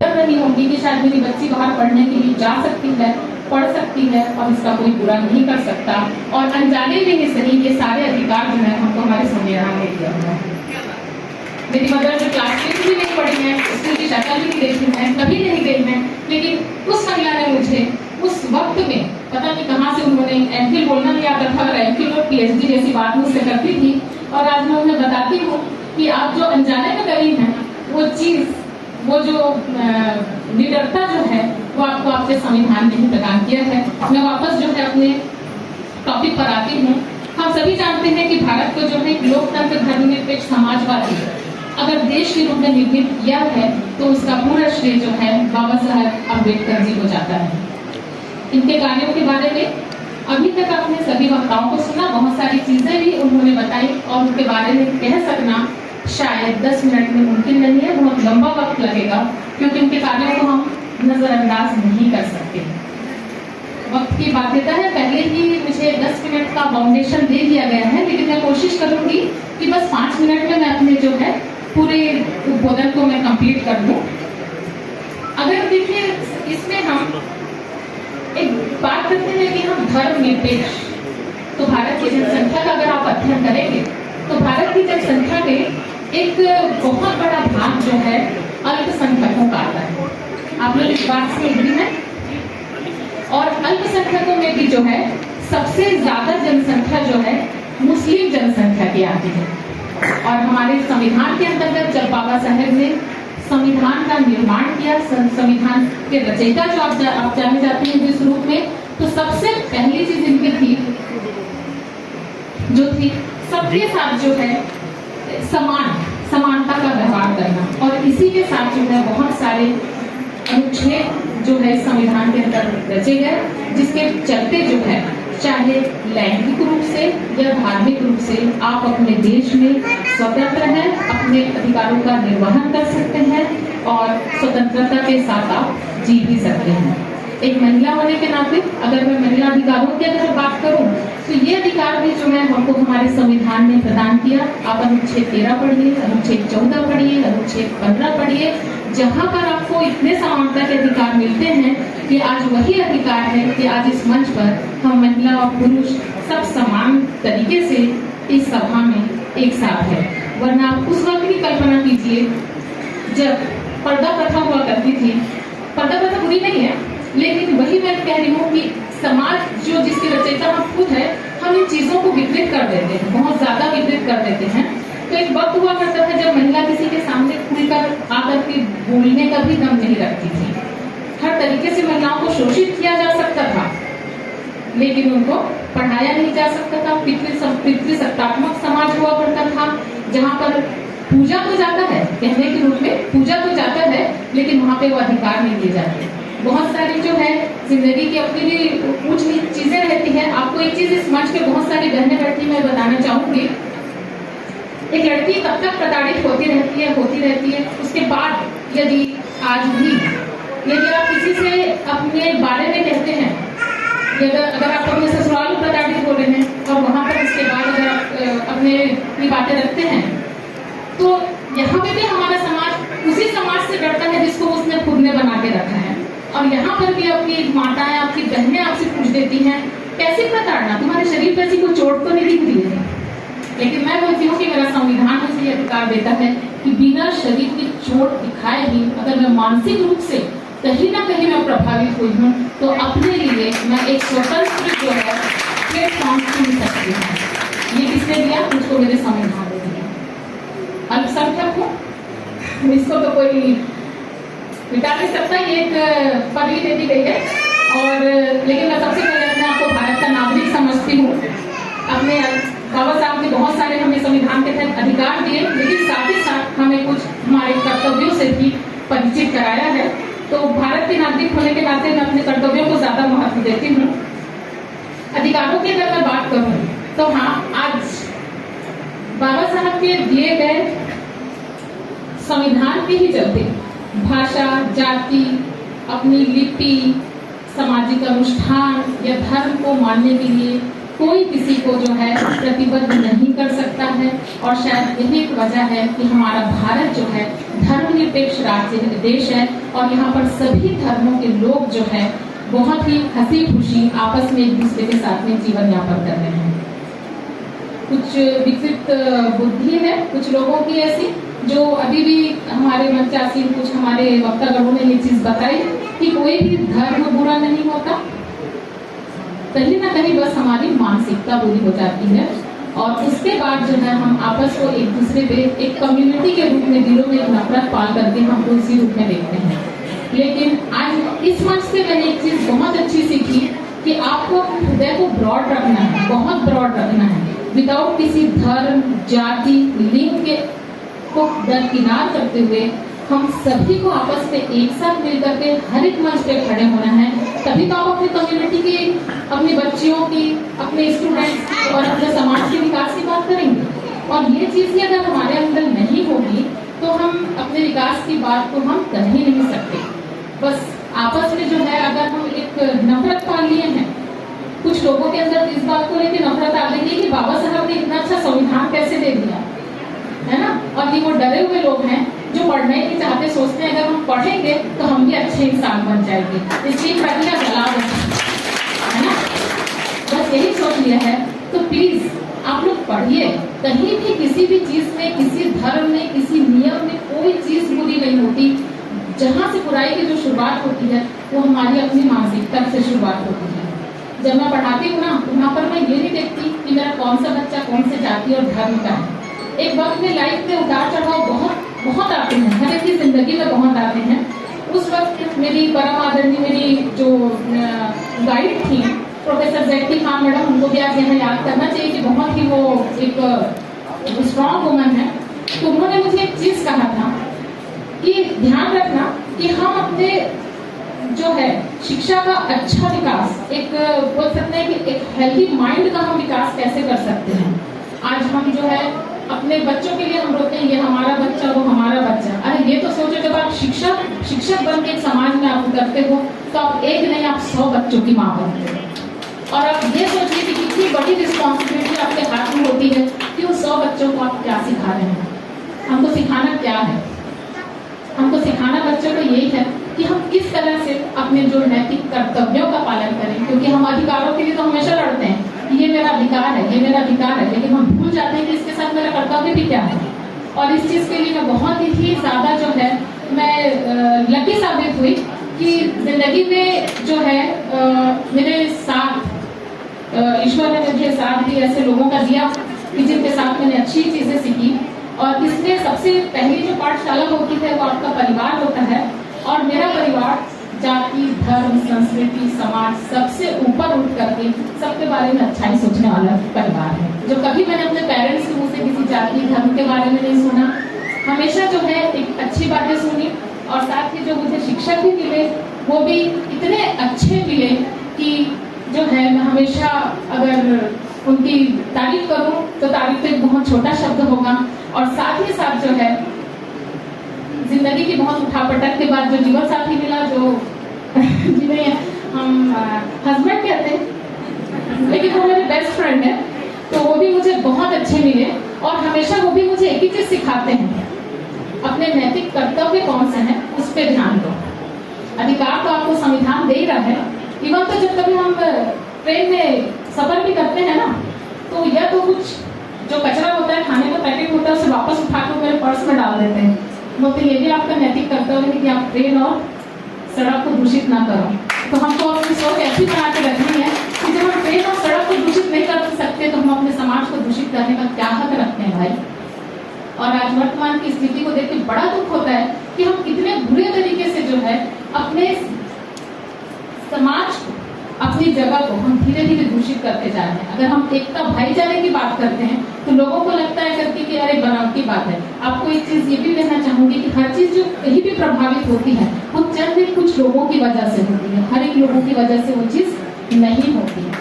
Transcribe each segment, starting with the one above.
कर रही होंगी कि शायद मेरी बच्ची बाहर पढ़ने के लिए जा सकती है, पढ़ सकती है और इसका कोई बुरा नहीं कर सकता। और अनजाने में ही सही ये सारे अधिकार जो है हमको हमारे संविधान में दिया हुआ है। मेरी मदर जो क्लास 10 भी नहीं पढ़ी है, स्कूल की शक्ल भी नहीं देखी है, कभी नहीं गई है, लेकिन उस महिला ने मुझे उस वक्त में पता नहीं कहाँ से उन्होंने एमफिल बोलना नहीं आता था और एमफिल और पीएचडी जैसी बात मुझसे करती थी। और आज मैं उन्हें बताती हूँ कि आप जो अनजाने में गई हैं वो चीज, वो जो निडरता जो है वो आपको आपके संविधान ने ही प्रदान किया है। मैं वापस जो है अपने टॉपिक पर आती हूँ। हम सभी जानते हैं कि भारत को जो है एक लोकतंत्र धर्मनिरपेक्ष समाजवादी अगर देश के रूप में निर्मित किया है तो उसका पूरा श्रेय जो है बाबा साहब अम्बेडकर जी को जाता है। इनके कार्यों के बारे में अभी तक आपने सभी वक्ताओं को सुना, बहुत सारी चीजें भी उन्होंने बताई और उनके बारे में कह सकना शायद 10 मिनट में मुमकिन नहीं है, बहुत लंबा वक्त लगेगा क्योंकि उनके कार्यों को हम नजरअंदाज नहीं कर सकते। वक्त की बाध्यता है, पहले ही मुझे 10 मिनट का फाउंडेशन दे दिया गया है, लेकिन मैं कोशिश करूंगी कि बस 5 मिनट में मैं अपने जो है पूरे उद्बोधन को मैं कंप्लीट कर दूं। अगर देखिए इसमें हम एक बात करते हैं कि हम धर्मनिरपेक्ष, तो भारत की जनसंख्या का अगर आप अध्ययन करेंगे तो भारत की जनसंख्या में एक बहुत बड़ा भाग जो है अल्पसंख्यकों का आता है। आप लोग इस बात से एग्री हैं? और अल्पसंख्यकों में भी जो है सबसे ज्यादा जनसंख्या जो है मुस्लिम जनसंख्या की आती है। और हमारे संविधान के अंतर्गत जब बाबा साहेब ने संविधान का निर्माण किया, संविधान के रचयिता जो आप जाने जाते हैं जिस रूप में, तो सबसे पहली चीज इनकी थी जो थी सबके साथ जो है समानता का व्यवहार करना। और इसी के साथ जो है बहुत सारे अनुच्छेद जो है संविधान के अंदर रचे गए, जिसके चलते जो है चाहे लैंगिक रूप से या धार्मिक रूप से आप अपने देश में स्वतंत्र हैं, अपने अधिकारों का निर्वहन कर सकते हैं और स्वतंत्रता के साथ आप जी भी सकते हैं। एक महिला होने के नाते अगर मैं महिला अधिकारों की अगर बात करूं तो ये अधिकार भी जो है हमको हमारे संविधान ने प्रदान किया। आप अनुच्छेद 13 पढ़िए, अनुच्छेद 14 पढ़िए, अनुच्छेद 15 पढ़िए, जहां पर आपको इतने समानता के अधिकार मिलते हैं कि आज वही अधिकार है कि आज इस मंच पर हम महिला और पुरुष सब समान तरीके से इस सभा में एक साथ है। वरना आप उस वक्त की कल्पना कीजिए जब पर्दा प्रथा हुआ करती थी। पर्दा प्रथा बुरी नहीं है, लेकिन वही मैं कह रही हूँ कि समाज जो जिसके रचयिता हम खुद है, हम इन चीजों को विकृत कर देते हैं, बहुत ज्यादा विकृत कर देते हैं। तो एक वक्त हुआ करता था जब महिला किसी के सामने खुलकर आकर के बोलने का भी दम नहीं रखती थी। हर तरीके से महिलाओं को शोषित किया जा सकता था, लेकिन उनको पढ़ाया नहीं जा सकता था। पितृसत्तात्मक समाज हुआ करता था, जहाँ पर पूजा तो जाता है, कहने के रूप में पूजा तो जाता है, लेकिन वहाँ पे वो अधिकार नहीं दिए जाते। बहुत सारी जो है जिंदगी की अपनी भी कुछ चीजें रहती है। आपको एक चीज इस मंच पे बहुत सारी बहनें बैठी मैं बताना चाहूंगी। एक लड़की तब तक प्रताड़ित होती रहती है, उसके बाद यदि आज भी यदि आप किसी से अपने बारे में कहते हैं, अगर आप अपने ससुराल में प्रताड़ित हो रहे हैं और वहां पर इसके बाद अगर आप अपनी बातें रखते हैं, तो यहाँ पे भी हमारा समाज उसी समाज से डरता है जिसको उसने खुद ने बना के रखा है। और यहाँ पर भी आपकी माताएं, आपकी बहनें आपसे पूछ देती हैं कैसे प्रताड़ना, तुम्हारे शरीर पर ऐसी कोई चोट तो नहीं दिख रही है। लेकिन मैं बोलती हूँ कि मेरा संविधान मुझे ये अधिकार देता है कि बिना शरीर की चोट दिखाए भी अगर मैं मानसिक रूप से कहीं ना कहीं मैं प्रभावित हुई हूँ तो अपने लिए मैं एक स्वतंत्र जो है प्लेटफॉर्म चुन सकती हूँ। ये किसने दिया? मुझको मेरे संविधान ने दिया। अल्पसंख्यक हूँ, इसको तो कोई मिटा नहीं सकता, ये एक पदवी दे दी गई है। और लेकिन मैं सबसे पहले अपने आपको भारत का नागरिक समझती हूँ। अपने बाबा साहब ने बहुत सारे हमें संविधान के तहत अधिकार दिए, लेकिन साथ ही साथ हमें कुछ हमारे कर्तव्यों से भी परिचित कराया है। तो भारत के नागरिक होने के नाते मैं अपने कर्तव्यों को ज्यादा महत्व देती हूँ। अधिकारों की अगर मैं बात करूँ तो हाँ, आज बाबा साहब के दिए गए संविधान के ही चलते भाषा, जाति, अपनी लिपि, सामाजिक अनुष्ठान या धर्म को मानने के लिए कोई किसी को जो है प्रतिबद्ध नहीं कर सकता है। और शायद यही एक वजह है कि हमारा भारत जो है धर्मनिरपेक्ष राज्य देश है और यहाँ पर सभी धर्मों के लोग जो है बहुत ही हंसी खुशी आपस में एक दूसरे के साथ में जीवन यापन कर रहे हैं। कुछ विकसित बुद्धि है कुछ लोगों की ऐसी, जो अभी भी हमारे मंचासीन कुछ हमारे वक्तागणों ने ये चीज बताई कि कोई भी धर्म बुरा नहीं होता, कहीं ना कहीं बस हमारी मानसिकता बुरी हो जाती है और उसके बाद जो है हम आपस को एक दूसरे पे एक कम्युनिटी के रूप में दिलों में एक नफरत पाल करके हमको उसी रूप में देखते हैं। लेकिन आज इस मंच से मैंने एक चीज बहुत अच्छी सीखी कि आपको हृदय को ब्रॉड रखना है, बहुत ब्रॉड रखना है, विदाउट किसी धर्म जाति लिंग के को दरकिनार करते हुए हम सभी को आपस में एक साथ मिलकर के हर एक मंच पे खड़े होना है। तभी तो आप अपनी कम्युनिटी की, अपनी बच्चियों की, अपने स्टूडेंट्स की और अपने समाज के विकास की बात करेंगे। और ये चीज ही अगर हमारे अंदर नहीं होगी तो हम अपने विकास की बात को हम कर ही नहीं सकते। बस आपस में जो है अगर हम एक नफरत पाल लिए हैं, कुछ लोगों के अंदर इस बात को लेकर नफरत आ गई है कि बाबा साहब ने इतना अच्छा संविधान कैसे दे दिया, है ना। और ये वो डरे हुए लोग हैं जो पढ़ना ही नहीं चाहते, सोचते हैं अगर हम पढ़ेंगे तो हम भी अच्छे इंसान बन जाएंगे, इसलिए प्रज्ञा जला है ना। बस यही सोच लिया है। तो प्लीज आप लोग पढ़िए, कहीं भी किसी भी चीज में, किसी धर्म में, किसी नियम में कोई चीज बुरी नहीं होती। जहाँ से बुराई की जो शुरुआत होती है वो हमारी अपनी मानसिकता से शुरुआत होती है। जब मैं पढ़ाती हूँ ना तो वहाँ पर मैं ये नहीं देखती कि मेरा कौन सा बच्चा कौन से जाति और धर्म का है। एक वक्त में लाइफ में उतार चढ़ाव बहुत आते हैं, हर एक की जिंदगी में बहुत आते हैं। उस वक्त मेरी परम आदरणीय मेरी जो गाइड थी प्रोफेसर जैकी खान मैडम, उनको भी आज यहाँ याद करना चाहिए कि बहुत ही वो एक स्ट्रॉन्ग वुमन है। तो उन्होंने मुझे एक चीज कहा था कि ध्यान रखना कि हम अपने जो है शिक्षा का अच्छा विकास, एक बोल सकते हैं कि एक हेल्दी माइंड का हम विकास कैसे कर सकते हैं। आज हम जो है अपने बच्चों के लिए हम रोकते हैं ये हमारा बच्चा वो हमारा बच्चा। अरे ये तो सोचो जब आप शिक्षक बन के एक समाज में आप उतरते हो तो आप एक नहीं आप 100 बच्चों की माँ बनते हो। और आप ये सोचिए कि कितनी बड़ी रिस्पॉन्सिबिलिटी आपके हाथ में होती है कि उन 100 बच्चों को आप क्या सिखा रहे हैं। हमको सिखाना क्या है? हमको सिखाना बच्चों को यही है कि हम किस तरह से अपने जो नैतिक कर्तव्यों का पालन करें, क्योंकि हम अधिकारों के लिए तो हमेशा लड़ते हैं कि ये मेरा अधिकार है, ये मेरा अधिकार है, लेकिन हम भूल जाते हैं कि इसके साथ मेरा कर्तव्य भी क्या है। और इस चीज के लिए मैं बहुत ही ज्यादा जो है मैं लकी साबित हुई कि जिंदगी में जो है मेरे साथ ईश्वर ने मुझे साथ भी ऐसे लोगों का दिया कि जिनके साथ मैंने अच्छी चीजें सीखी। और इसमें सबसे पहली जो पाठशाला होती है वो आपका परिवार होता है। और मेरा परिवार जाति धर्म संस्कृति समाज सबसे ऊपर उठ करके सबके बारे में अच्छा ही सोचने वाला परिवार है। जो कभी मैंने अपने पेरेंट्स के मुंह से किसी जाति धर्म के बारे में नहीं सुना, हमेशा जो है एक अच्छी बातें सुनी। और साथ ही जो मुझे शिक्षक भी मिले वो भी इतने अच्छे मिले कि जो है मैं हमेशा अगर उनकी तारीफ करूं तो तारीफ तो एक बहुत छोटा शब्द होगा। और साथ ही साथ जो है जिंदगी की बहुत उठापटक के बाद जो जीवन साथी मिला, जो जिन्हें हम हस्बैंड कहते हैं लेकिन वो मेरे बेस्ट फ्रेंड है, तो वो भी मुझे बहुत अच्छे मिले। और हमेशा वो भी मुझे एक ही चीज सिखाते हैं, अपने नैतिक कर्तव्य कौन से हैं उस पर ध्यान दो। अधिकार तो आपको संविधान दे ही रहा है। इवन तो जब कभी हम ट्रेन में सफर भी करते हैं ना, तो यह तो कुछ जो कचरा होता है खाने का पैकेट होता है उसे वापस उठा कर मेरे पर्स में डाल देते हैं। तो ये भी आपका नैतिक कर्तव्य है कि आप ट्रेन और सड़क को दूषित ना करो। तो हमको अपनी सोच ऐसी बना के रखनी है कि जब हम ट्रेन और सड़क को दूषित नहीं कर सकते तो हम अपने समाज को दूषित करने का क्या हक रखते हैं भाई। और आज वर्तमान की स्थिति को देख के बड़ा दुख होता है कि हम कितने बुरे तरीके से जो है अपने समाज को, अपनी जगह को हम धीरे धीरे दूषित करते जा रहे हैं। अगर हम एकता भाईचारे की बात करते हैं तो लोगों को लगता है करके कि अरे बनावटी बात है। आपको एक चीज ये भी कहना चाहूंगी कि हर चीज जो कहीं भी प्रभावित होती है वो चंद कुछ लोगों की वजह से होती है, हर एक लोगों की वजह से वो चीज नहीं होती है।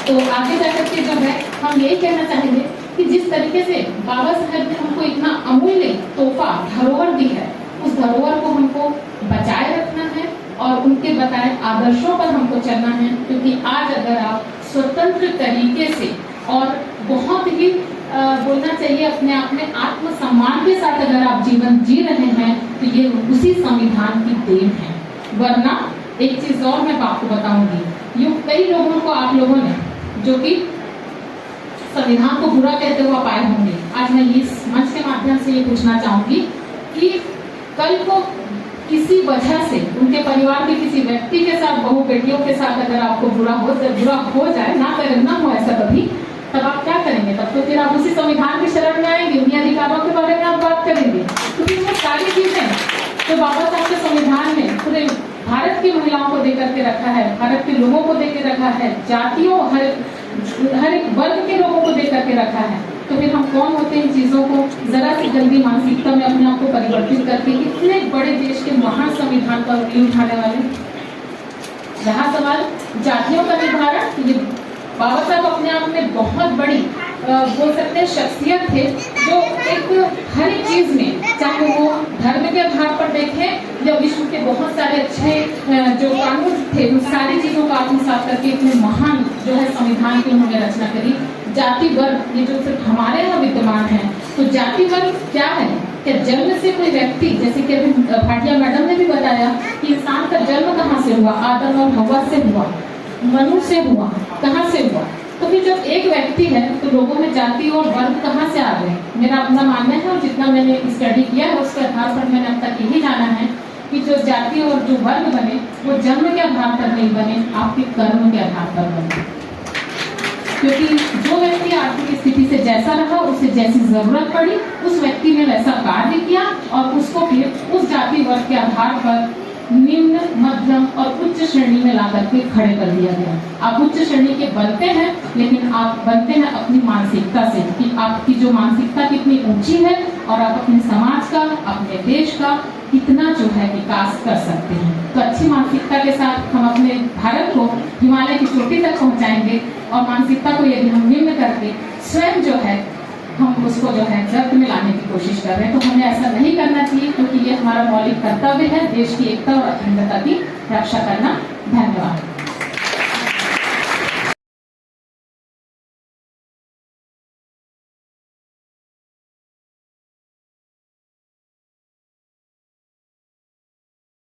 तो आगे जाकर के जो है हम यही कहना चाहेंगे कि जिस तरीके से बाबा साहब ने हमको इतना अमूल्य तोहफा धरोहर दी है, उस धरोहर को हमको बचाए रखना है और उनके बताए आदर्शों पर हमको चलना है। क्योंकि आज अगर आप स्वतंत्र तरीके से और बहुत ही बोलना चाहिए अपने आप में आत्मसम्मान के साथ अगर आप जीवन जी रहे हैं तो ये उसी संविधान की देन है। वरना एक चीज और मैं आपको बताऊंगी, यूं कई लोगों को आप लोगों ने जो कि संविधान को बुरा कहते हुए पाए होंगे, आज मैं इस मंच के माध्यम से ये पूछना चाहूंगी कि कल को किसी वजह से उनके परिवार के किसी व्यक्ति के साथ, बहू बेटियों के साथ अगर आपको बुरा हो जाए, ना हो ऐसा कभी, तब आप क्या करेंगे? तब तो फिर आप उसी संविधान की शरण में आएंगे, उन्हीं अधिकारों के बारे में आप बात करेंगे। क्योंकि वो सारी चीजें जो बाबा साहब के संविधान में पूरे भारत की महिलाओं को देकर के रखा है, भारत के लोगों को देकर रखा है, जातियों हर एक वर्ग के लोगों को देकर के रखा है, तो फिर हम कौन होते हैं इन चीजों को जरा सी जल्दी मानसिकता में अपने आप को परिवर्तित करके इतने बड़े देश के महान संविधान का उंगली उठाने वाले? रहा सवाल जातियों का निर्धारण, ये बाबा साहब अपने आप में बहुत बड़ी बोल सकते हैं शख्सियत थे, जो एक हर एक चीज में, चाहे वो धर्म के आधार पर देखें या विश्व के बहुत सारे अच्छे जो कानून थे, उन सारी चीजों को आत्मसात करके इतने महान जो है संविधान की उन्होंने रचना करी। जाति वर्ग ये जो सिर्फ हमारे यहाँ विद्यमान है, तो जाति वर्ग क्या है? कि जन्म से कोई व्यक्ति, जैसे कि अभी भाटिया मैडम ने भी बताया कि इंसान का जन्म कहाँ से हुआ? आदम और हवा से हुआ, मनु से हुआ, कहाँ से हुआ? तो फिर जब एक व्यक्ति है तो लोगों में जाति और वर्ग कहाँ से आ गए? मेरा अपना मानना है और जितना मैंने स्टडी किया है उसके आधार पर मैंने अब तक यही जाना है कि जो जाति और जो वर्ग बने वो जन्म के आधार पर नहीं बने, आपके कर्म के आधार पर बने। क्योंकि जो व्यक्ति आर्थिक स्थिति से जैसा रहा, उसे जैसी जरूरत पड़ी, उस व्यक्ति ने वैसा कार्य किया और उसको फिर उस जाति वर्ग के आधार पर निम्न, मध्यम और उच्च श्रेणी में ला करके खड़े कर दिया गया। आप उच्च श्रेणी के बनते हैं, लेकिन आप बनते हैं अपनी मानसिकता से कि आपकी जो मानसिकता कितनी ऊंची है और आप अपने समाज का, अपने देश का कितना जो है विकास कर सकते हैं। तो अच्छी मानसिकता के साथ हम अपने भारत को हिमालय की चोटी तक पहुंचाएंगे और मानसिकता को यदि हम निम्न करके स्वयं जो है हम उसको जो है गर्त में लाने की कोशिश कर रहे हैं, तो हमें ऐसा नहीं करना चाहिए, क्योंकि ये हमारा मौलिक कर्तव्य है देश की एकता और अखंडता की रक्षा करना। धन्यवाद।